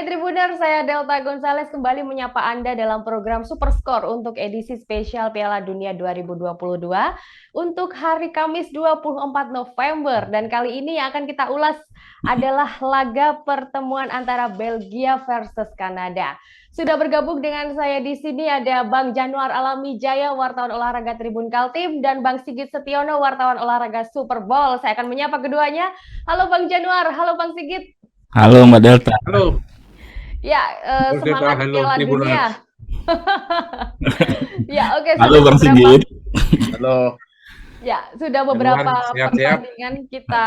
Tribuners, saya Delta Gonzales kembali menyapa Anda dalam program Super Score untuk edisi spesial Piala Dunia 2022 untuk hari Kamis 24 November. Dan kali ini yang akan kita ulas adalah laga pertemuan antara Belgia versus Kanada. Sudah bergabung dengan saya di sini ada Bang Januar Alami Jaya, wartawan olahraga Tribun Kaltim, dan Bang Sigit Setiono, wartawan olahraga Super Bowl. Saya akan menyapa keduanya. Halo Bang Januar, halo Bang Sigit. Halo Mbak Delta. Halo, Ya, semangat halo Piala Dunia. Tribuners. Ya, oke, Halo sudah Bang beberapa Sigit. Halo, beberapa sehat-sehat. pertandingan kita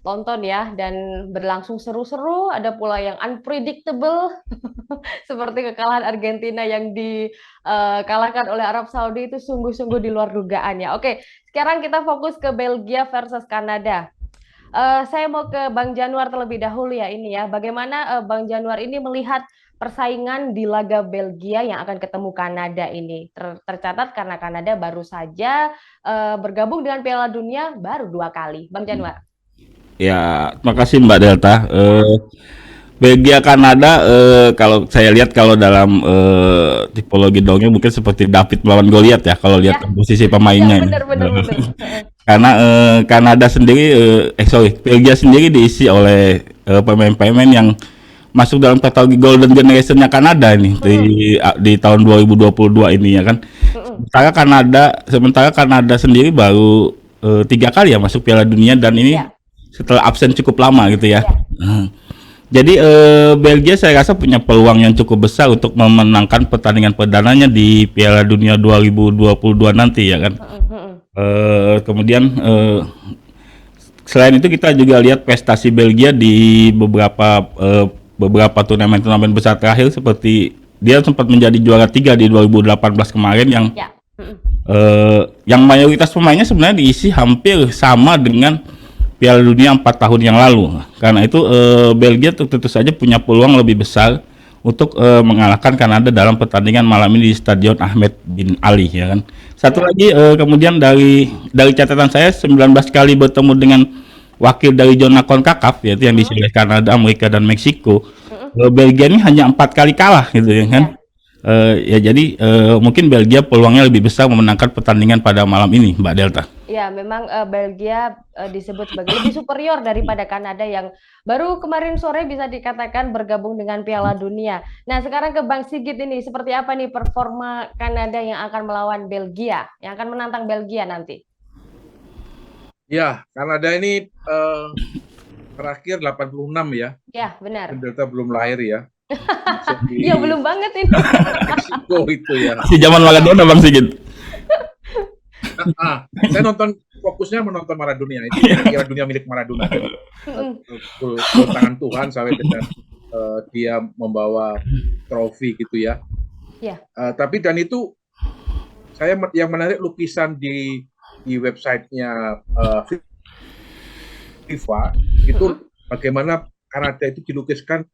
tonton ya, dan berlangsung seru-seru. Ada pula yang unpredictable seperti kekalahan Argentina yang dikalahkan oleh Arab Saudi, itu sungguh-sungguh di luar dugaan ya. Oke, sekarang kita fokus ke Belgia versus Kanada. Saya mau ke Bang Januar terlebih dahulu ya ini ya. Bagaimana Bang Januar ini melihat persaingan di laga Belgia yang akan ketemu Kanada ini? Tercatat karena Kanada baru saja bergabung dengan Piala Dunia baru 2 kali. Bang Januar. Ya, terima kasih Mbak Delta. Belgia Kanada, kalau saya lihat kalau dalam tipologi dongeng mungkin seperti David melawan Goliat ya kalau lihat Ya, posisi ya pemainnya. benar. Karena Kanada sendiri, Belgia sendiri diisi oleh pemain-pemain yang masuk dalam kategori Golden Generation-nya Kanada ini di tahun 2022 ini ya kan. Sementara Kanada sendiri baru 3 kali ya masuk Piala Dunia dan ini Ya, setelah absen cukup lama gitu ya. ya. Jadi Belgia saya rasa punya peluang yang cukup besar untuk memenangkan pertandingan perdananya di Piala Dunia 2022 nanti ya kan. Kemudian selain itu kita juga lihat prestasi Belgia di beberapa turnamen besar terakhir, seperti dia sempat menjadi juara 3 di 2018 kemarin Ya. yang mayoritas pemainnya sebenarnya diisi hampir sama dengan Piala Dunia 4 tahun yang lalu. Karena itu Belgia tentu saja punya peluang lebih besar untuk mengalahkan Kanada dalam pertandingan malam ini di Stadion Ahmed bin Ali ya kan. Satu lagi kemudian dari catatan saya 19 kali bertemu dengan wakil dari zona CONCACAF yaitu yang diisi oleh Kanada, Amerika dan Meksiko. Belgia ini hanya 4 kali kalah gitu ya kan. Ya jadi mungkin Belgia peluangnya lebih besar memenangkan pertandingan pada malam ini, Mbak Delta. Ya, memang Belgia disebut sebagai lebih superior daripada Kanada yang baru kemarin sore bisa dikatakan bergabung dengan Piala Dunia. Nah, sekarang ke Bang Sigit ini, seperti apa nih performa Kanada yang akan melawan Belgia, yang akan menantang Belgia nanti? Ya, Kanada ini terakhir 86 ya. Ya, benar. Delta belum lahir ya. Iya, belum banget ini. Meksiko itu ya. Si zaman Maradona Bang Sigit. Saya fokusnya menonton Maradona itu Piala Dunia milik Maradona. Tangan Tuhan sampai dengan dia membawa trofi gitu ya. Ya. Tapi dan itu saya yang menarik lukisan di websitenya FIFA itu bagaimana Kanada itu dilukiskan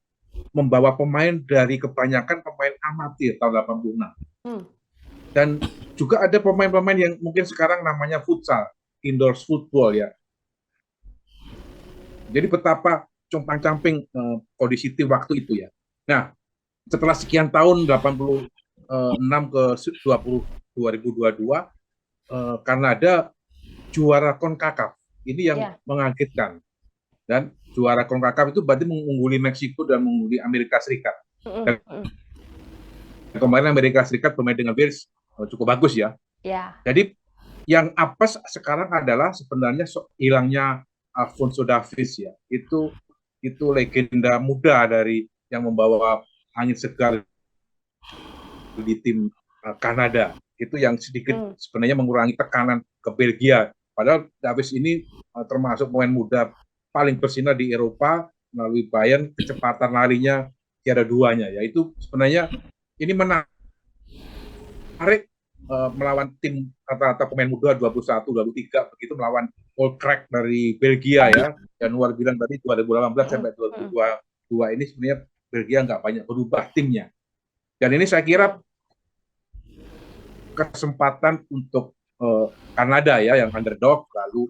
membawa pemain dari kebanyakan pemain amatir tahun 86. Dan juga ada pemain-pemain yang mungkin sekarang namanya futsal, indoor football ya. Jadi betapa compang-camping kondisi tim waktu itu ya. Nah, setelah sekian tahun 86 ke 2022 Kanada juara CONCACAF. Ini yang mengagetkan. Dan juara CONCACAF itu berarti mengungguli Meksiko dan mengungguli Amerika Serikat. Kemarin Amerika Serikat bermain dengan Wales cukup bagus ya. Jadi yang apes sekarang adalah sebenarnya hilangnya Alphonso Davies ya. Itu legenda muda dari yang membawa angin segar di tim Kanada. Itu yang sedikit sebenarnya mengurangi tekanan ke Belgia. Padahal Davies ini termasuk pemain muda paling bersinar di Eropa melalui Bayern, kecepatan larinya tiada duanya. Yaitu sebenarnya ini menarik melawan tim rata-rata pemain muda 21, 23 begitu melawan All Crack dari Belgia ya. Januar bilang tadi 2018 sampai 2022 ini sebenarnya Belgia nggak banyak berubah timnya. Dan ini saya kira kesempatan untuk Kanada ya yang underdog lalu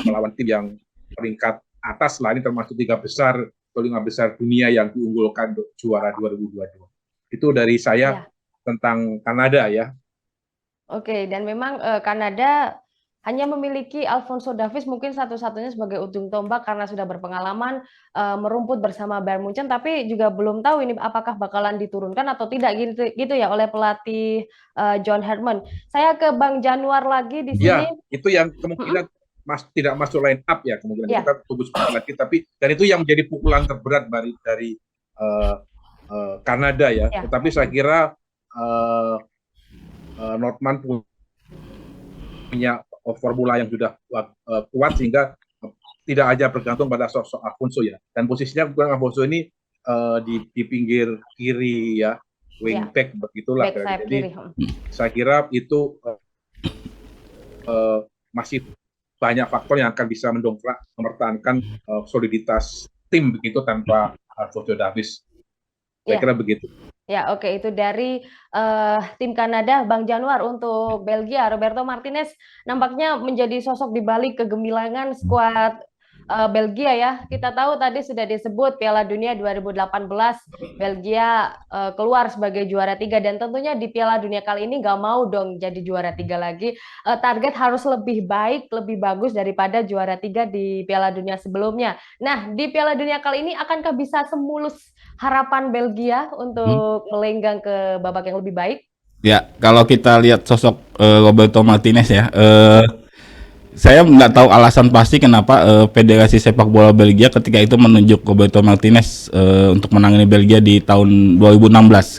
melawan tim yang peringkat atas lah, ini termasuk 3 besar atau 5 besar dunia yang diunggulkan untuk juara 2022. Itu dari saya tentang Kanada ya. Oke, dan memang Kanada hanya memiliki Alphonso Davies mungkin satu-satunya sebagai ujung tombak karena sudah berpengalaman merumput bersama Bayern Munchen, tapi juga belum tahu ini apakah bakalan diturunkan atau tidak gitu ya oleh pelatih John Herdman. Saya ke Bang Januar lagi di sini. Ya, itu yang kemungkinan tidak masuk line up ya kemungkinan. Kita tunggu sebentar lagi, dan itu yang menjadi pukulan terberat dari Kanada ya. Tetapi saya kira Nordman punya formula yang sudah kuat sehingga tidak aja bergantung pada sosok Alphonso ya. Dan posisinya Alphonso ini di pinggir kiri ya, wingback begitulah. Jadi saya kira itu masih banyak faktor yang akan bisa mendongkrak mempertahankan soliditas tim begitu tanpa Alphonso Davies. Saya kira begitu. Ya, oke, itu dari tim Kanada. Bang Januar, untuk Belgia, Roberto Martinez nampaknya menjadi sosok di balik kegemilangan skuad Belgia ya. Kita tahu tadi sudah disebut Piala Dunia 2018 Belgia keluar sebagai juara 3, dan tentunya di Piala Dunia kali ini nggak mau dong jadi juara 3 lagi. Target harus lebih baik, lebih bagus daripada juara 3 di Piala Dunia sebelumnya. Nah, di Piala Dunia kali ini akankah bisa semulus harapan Belgia untuk melenggang ke babak yang lebih baik? Ya, kalau kita lihat sosok Roberto Martinez ya, saya nggak tahu alasan pasti kenapa Federasi Sepak Bola Belgia ketika itu menunjuk Roberto Martinez untuk menangani Belgia di tahun 2016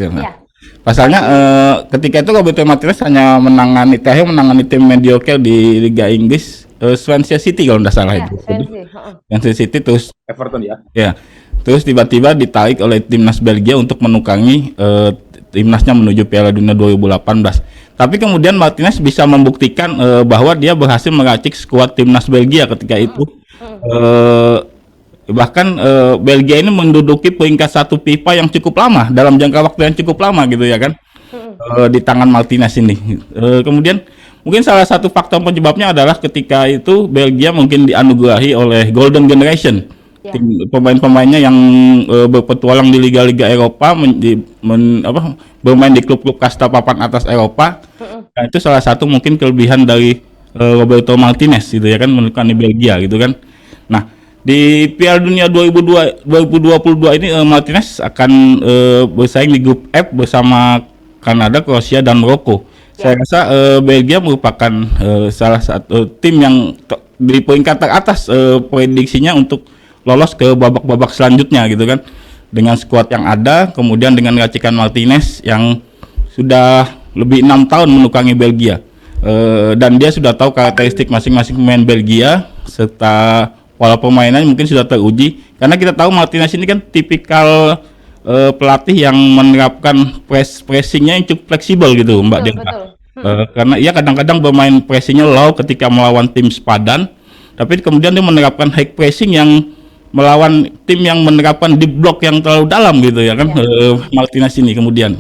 kan. Ya. Pasalnya ketika itu Roberto Martinez hanya terakhir menangani tim mediocre di Liga Inggris, Swansea City kalau tidak salah itu. Swansea City, terus Everton ya. Ya. Terus tiba-tiba ditarik oleh timnas Belgia untuk menukangi timnasnya menuju Piala Dunia 2018. Tapi kemudian Martinez bisa membuktikan bahwa dia berhasil meracik skuad timnas Belgia ketika itu. Bahkan Belgia ini menduduki peringkat 1 FIFA yang cukup lama, dalam jangka waktu yang cukup lama gitu ya kan, di tangan Martinez ini. Kemudian mungkin salah satu faktor penyebabnya adalah ketika itu Belgia mungkin dianugerahi oleh Golden Generation. Pemain-pemainnya yang berpetualang di liga-liga Eropa, bermain di klub-klub kasta papan atas Eropa. Nah, itu salah satu mungkin kelebihan dari Roberto Martinez gitu ya kan, menukani Belgia gitu kan. Nah, di Piala Dunia 2022 ini Martinez akan bersaing di grup F bersama Kanada, Kroasia, dan Maroko. Saya rasa Belgia merupakan salah satu tim yang di peringkat teratas prediksinya untuk lolos ke babak-babak selanjutnya gitu kan, dengan skuad yang ada, kemudian dengan racikan Martinez yang sudah lebih 6 tahun menukangi Belgia, dan dia sudah tahu karakteristik masing-masing pemain Belgia serta pola permainan mungkin sudah teruji, karena kita tahu Martinez ini kan tipikal pelatih yang menerapkan pressingnya yang cukup fleksibel gitu Mbak Delta. Karena ia kadang-kadang bermain pressingnya low ketika melawan tim sepadan, tapi kemudian dia menerapkan high pressing yang melawan tim yang menerapkan deep block yang terlalu dalam gitu ya kan. Martinez ini kemudian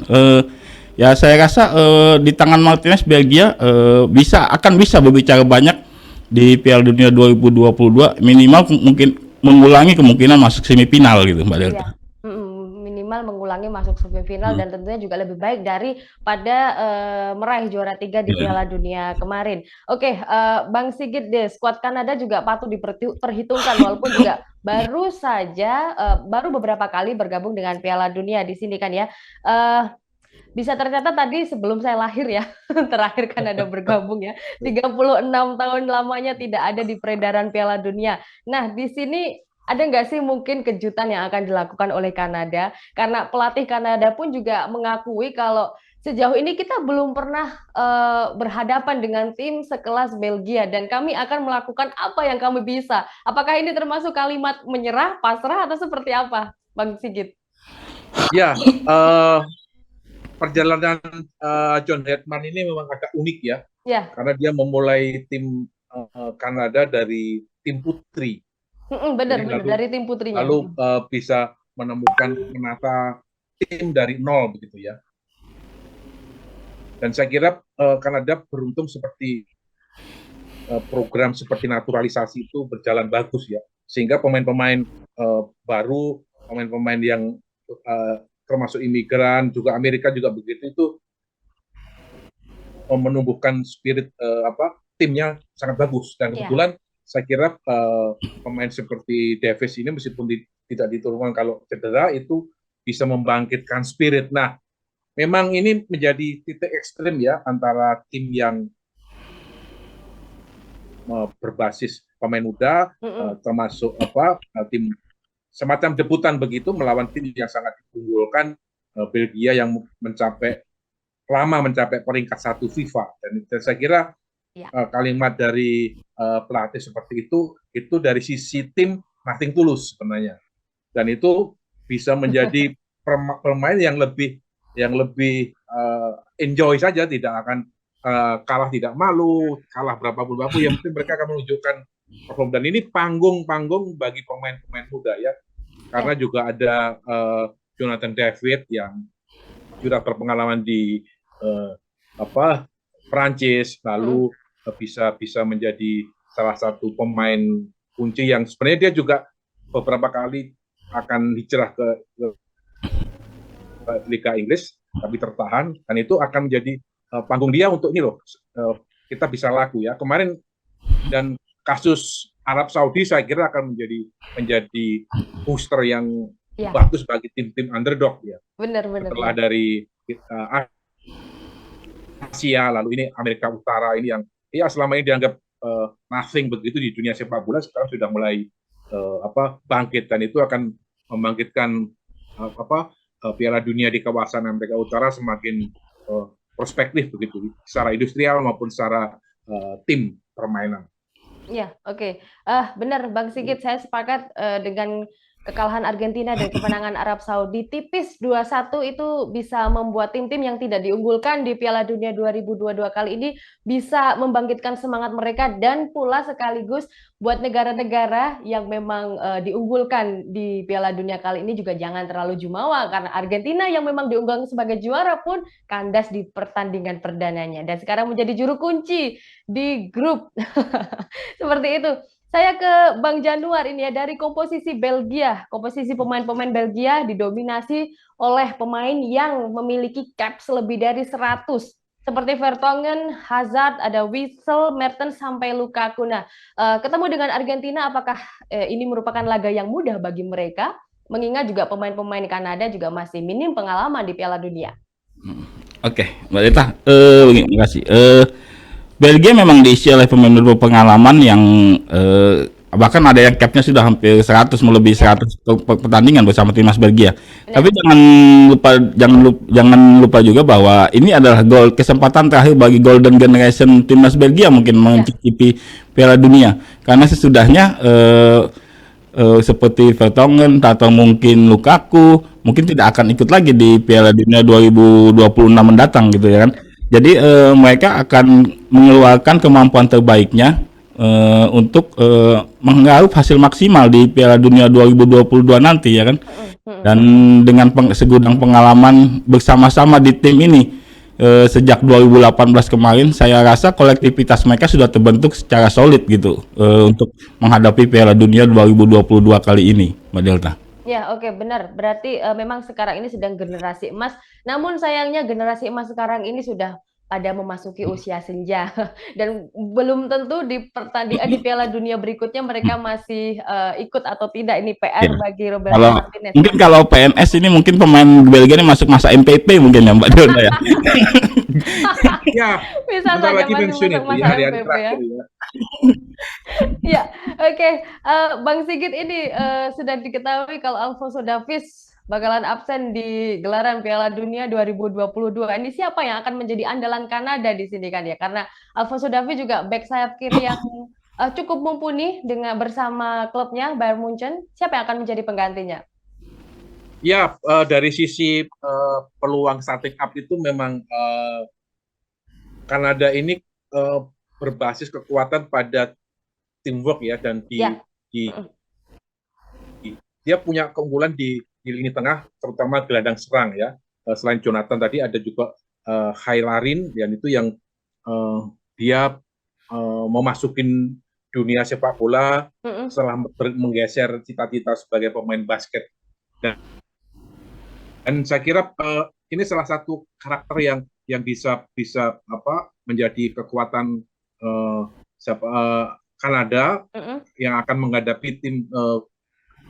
ya saya rasa di tangan Martinez Belgia akan bisa berbicara banyak di Piala Dunia 2022, minimal mungkin mengulangi kemungkinan masuk semifinal gitu Mbak Delta. Minimal mengulangi masuk semifinal dan tentunya juga lebih baik daripada meraih juara 3 di Piala Dunia kemarin. Oke, Bang Sigit, deh, skuad Kanada juga patut diperhitungkan walaupun juga baru beberapa kali bergabung dengan Piala Dunia di sini kan ya. Bisa tercatat tadi sebelum saya lahir ya, terakhir Kanada bergabung ya, 36 tahun lamanya tidak ada di peredaran Piala Dunia. Nah, di sini ada nggak sih mungkin kejutan yang akan dilakukan oleh Kanada? Karena pelatih Kanada pun juga mengakui kalau sejauh ini kita belum pernah berhadapan dengan tim sekelas Belgia, dan kami akan melakukan apa yang kami bisa. Apakah ini termasuk kalimat menyerah, pasrah, atau seperti apa, Bang Sigit? Ya, perjalanan John Herdman ini memang agak unik ya, karena dia memulai tim Kanada dari tim putri. Benar, dari tim putrinya. Lalu bisa menata tim dari nol begitu ya. Dan saya kira Kanada beruntung seperti program seperti naturalisasi itu berjalan bagus ya, sehingga pemain-pemain baru pemain-pemain yang termasuk imigran, juga Amerika juga begitu, itu menumbuhkan spirit timnya sangat bagus. Dan kebetulan saya kira pemain seperti Davis ini meskipun tidak diturunkan kalau cedera itu bisa membangkitkan spirit. Nah, memang ini menjadi titik ekstrim ya antara tim yang berbasis pemain muda, termasuk tim semacam debutan begitu melawan tim yang sangat diunggulkan, Belgia yang lama mencapai peringkat 1 FIFA. Dan saya kira kalimat dari pelatih seperti itu dari sisi tim nothing tulus sebenarnya. Dan itu bisa menjadi pemain yang lebih enjoy saja, tidak akan kalah tidak malu, kalah berapapun yang penting mereka akan menunjukkan perform. Dan ini panggung bagi pemain-pemain muda ya, karena juga ada Jonathan David yang sudah berpengalaman di Prancis, lalu bisa menjadi salah satu pemain kunci yang sebenarnya dia juga beberapa kali akan hijrah ke Liga Inggris, tapi tertahan, dan itu akan menjadi panggung dia untuk ini loh, kita bisa laku ya. Kemarin dan kasus Arab Saudi saya kira akan menjadi booster yang bagus bagi tim-tim underdog ya. Benar. Setelah dari Asia, lalu ini Amerika Utara ini yang selama ini dianggap nothing begitu di dunia sepak bola, sekarang sudah mulai bangkit, dan itu akan membangkitkan Piala Dunia di kawasan Amerika Utara semakin prospektif begitu, secara industrial maupun secara tim permainan. Ya, oke. Benar Bang Sigit, saya sepakat dengan kekalahan Argentina dan kemenangan Arab Saudi tipis 2-1 itu bisa membuat tim-tim yang tidak diunggulkan di Piala Dunia 2022 kali ini bisa membangkitkan semangat mereka, dan pula sekaligus buat negara-negara yang memang diunggulkan di Piala Dunia kali ini juga jangan terlalu jumawa, karena Argentina yang memang diunggulkan sebagai juara pun kandas di pertandingan perdananya dan sekarang menjadi juru kunci di grup. Seperti itu. Saya ke Bang Januar ini ya, dari komposisi Belgia. Komposisi pemain-pemain Belgia didominasi oleh pemain yang memiliki caps lebih dari 100. Seperti Vertonghen, Hazard, ada Witsel, Mertens, sampai Lukaku. Nah, ketemu dengan Argentina, apakah ini merupakan laga yang mudah bagi mereka? Mengingat juga pemain-pemain Kanada juga masih minim pengalaman di Piala Dunia. Oke, Mbak Dita, terima kasih. Belgia memang diisi oleh pemain berpengalaman yang bahkan ada yang capnya sudah hampir 100, melebihi 100 pertandingan bersama timnas Belgia. Ya. Tapi jangan lupa juga bahwa ini adalah kesempatan terakhir bagi golden generation timnas Belgia mungkin mencicipi Piala Dunia, karena sesudahnya seperti Vertonghen atau mungkin Lukaku mungkin tidak akan ikut lagi di Piala Dunia 2026 mendatang gitu ya kan. Jadi mereka akan mengeluarkan kemampuan terbaiknya untuk menggarap hasil maksimal di Piala Dunia 2022 nanti ya kan. Dan dengan segudang pengalaman bersama-sama di tim ini sejak 2018 kemarin, saya rasa kolektivitas mereka sudah terbentuk secara solid gitu untuk menghadapi Piala Dunia 2022 kali ini, Mbak Delta. Ya, oke, benar. Berarti memang sekarang ini sedang generasi emas. Namun sayangnya generasi emas sekarang ini sudah pada memasuki usia senja dan belum tentu di pertandingan di Piala Dunia berikutnya mereka masih ikut atau tidak. Ini PR bagi Roberto Martinez. Mungkin kalau PNS ini mungkin pemain Belgia ini masuk masa MPP mungkin ya Mbak Delta ya. Ya, bisa saja masih masuk masa MPP ya. Ya, oke. Bang Sigit, ini sudah diketahui kalau Alfonso Davies bakalan absen di gelaran Piala Dunia 2022. Ini siapa yang akan menjadi andalan Kanada di sini kan ya? Karena Alfonso Davies juga back sayap kiri yang cukup mumpuni dengan bersama klubnya Bayern Munchen. Siapa yang akan menjadi penggantinya? Ya, dari sisi peluang starting up itu memang Kanada ini berbasis kekuatan pada teamwork ya, dan dia punya keunggulan di lini tengah, terutama gelandang serang ya. Selain Jonathan tadi ada juga Hailarin, dan itu yang dia memasukin dunia sepak bola setelah menggeser cita-cita sebagai pemain basket Dan saya kira ini salah satu karakter yang bisa menjadi kekuatan Kanada yang akan menghadapi tim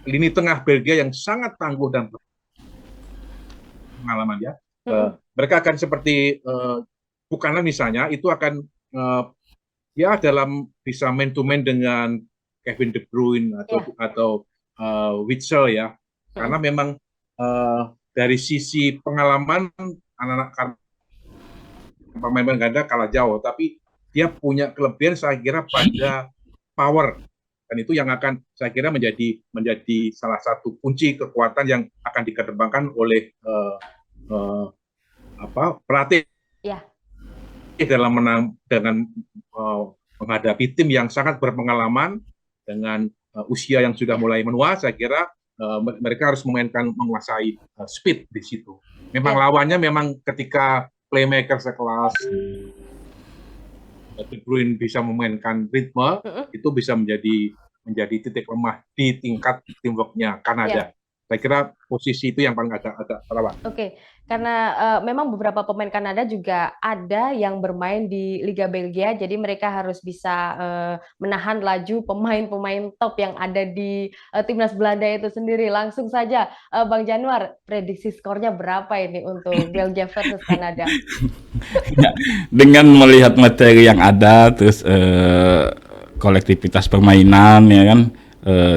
lini tengah Belgia yang sangat tangguh dan pengalaman ya. Mereka akan seperti Buchanan misalnya, itu akan ya dalam bisa man to man dengan Kevin De Bruyne atau Witsel ya, karena memang dari sisi pengalaman anak-anak pemain ganda kalah jauh, tapi dia punya kelebihan saya kira pada power, dan itu yang akan saya kira menjadi salah satu kunci kekuatan yang akan dikedepankan oleh pelatih dalam dengan menghadapi tim yang sangat berpengalaman dengan usia yang sudah mulai menua. Saya kira mereka harus menguasai speed di situ. Memang lawannya memang ketika playmaker sekelas De Bruyne bisa memainkan ritme, itu bisa menjadi titik lemah di tingkat teamwork-nya Kanada. Saya kira posisi itu yang paling agak rawan. Oke, karena memang beberapa pemain Kanada juga ada yang bermain di Liga Belgia, jadi mereka harus bisa menahan laju pemain-pemain top yang ada di timnas Belanda itu sendiri. Langsung saja, Bang Januar, prediksi skornya berapa ini untuk Belgia versus Kanada? Ya, dengan melihat materi yang ada, terus kolektivitas permainan, ya kan.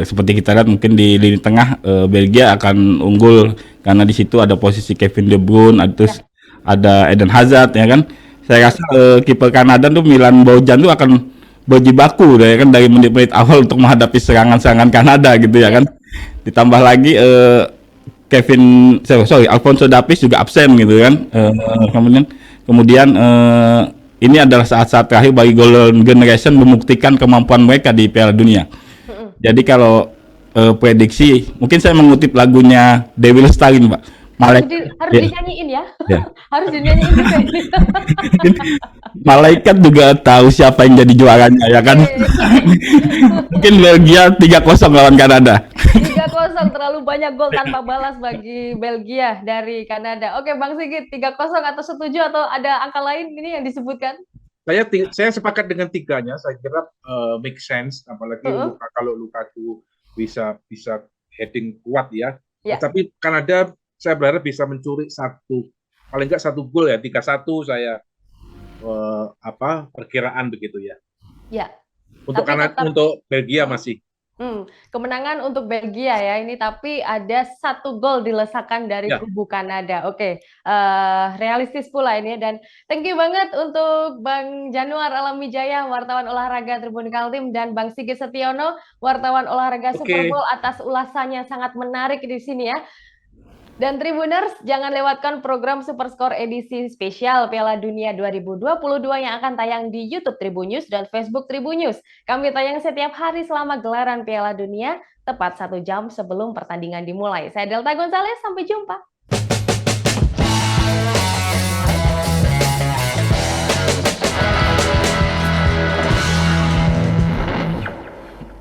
Seperti kita lihat mungkin di lini tengah Belgia akan unggul karena di situ ada posisi Kevin De Bruyne, terus ada Eden Hazard, ya kan. Saya rasa kiper Kanada tuh Milan Bojan tuh akan berjibaku ya kan dari menit-menit awal untuk menghadapi serangan-serangan Kanada gitu ya kan. Ditambah lagi Alphonso Davies juga absen gitu kan. Kemudian ini adalah saat-saat terakhir bagi Golden Generation membuktikan kemampuan mereka di Piala Dunia. Jadi kalau prediksi, mungkin saya mengutip lagunya Dewi Lestari, Pak. Harus dinyanyiin ya. Harus dinyanyiin juga. Malaikat juga tahu siapa yang jadi juaranya ya kan. Mungkin Belgia 3-0 lawan Kanada. 3-0, terlalu banyak gol tanpa balas bagi Belgia dari Kanada. Oke, Bang Sigit, 3-0 atau setuju atau ada angka lain ini yang disebutkan? Saya sepakat dengan tiganya. Saya kira make sense, apalagi kalau Lukaku bisa heading kuat ya. Tapi Kanada saya berharap bisa mencuri paling nggak satu gol ya, 3-1 saya perkiraan begitu ya. Ya. Untuk Belgia masih. Kemenangan untuk Belgia ya ini, tapi ada 1 gol dilesakan dari kubu Kanada. Oke, realistis pula ini, dan thank you banget untuk Bang Januar Alamwijaya, wartawan olahraga Tribun Kaltim, dan Bang Sigit Setiono, wartawan olahraga Superbowl, atas ulasannya sangat menarik di sini ya. Dan Tribuners, jangan lewatkan program Superscore edisi spesial Piala Dunia 2022 yang akan tayang di YouTube Tribun News dan Facebook Tribun News. Kami tayang setiap hari selama gelaran Piala Dunia, tepat 1 jam sebelum pertandingan dimulai. Saya Delta Gonzales, sampai jumpa.